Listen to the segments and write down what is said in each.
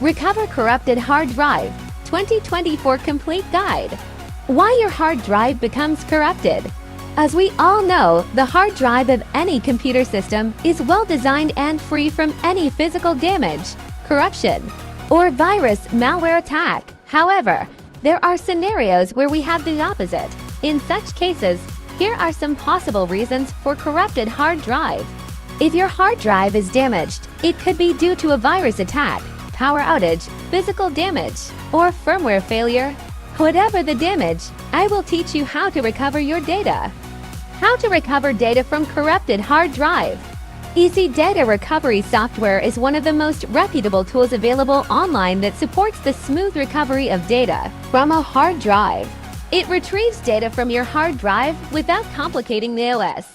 Recover Corrupted Hard Drive 2024 Complete Guide. Why your hard drive becomes corrupted. As we all know, the hard drive of any computer system is well designed and free from any physical damage, corruption, or virus malware attack. However, there are scenarios where we have the opposite. In such cases, here are some possible reasons for corrupted hard drive. If your hard drive is damaged, it could be due to a virus attack, power outage, physical damage, or firmware failure. Whatever the damage, I will teach you how to recover your data. How to recover data from corrupted hard drive. Eassiy Data Recovery software is one of the most reputable tools available online that supports the smooth recovery of data from a hard drive. It retrieves data from your hard drive without complicating the OS.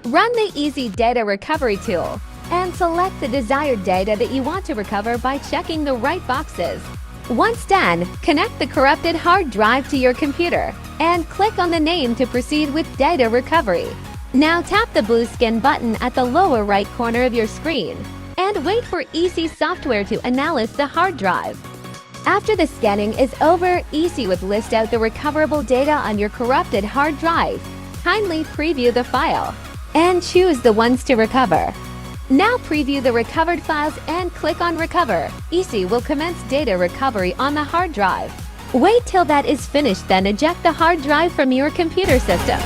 Run the Eassiy Data Recovery tool and select the desired data that you want to recover by checking the right boxes. Once done, connect the corrupted hard drive to your computer and click on the name to proceed with data recovery. Now tap the blue scan button at the lower right corner of your screen and wait for Eassiy software to analyze the hard drive. After the scanning is over, Eassiy will list out the recoverable data on your corrupted hard drive. Kindly preview the file and choose the ones to recover. Now preview the recovered files and click on Recover. Eassiy will commence data recovery on the hard drive. Wait till that is finished, then eject the hard drive from your computer system.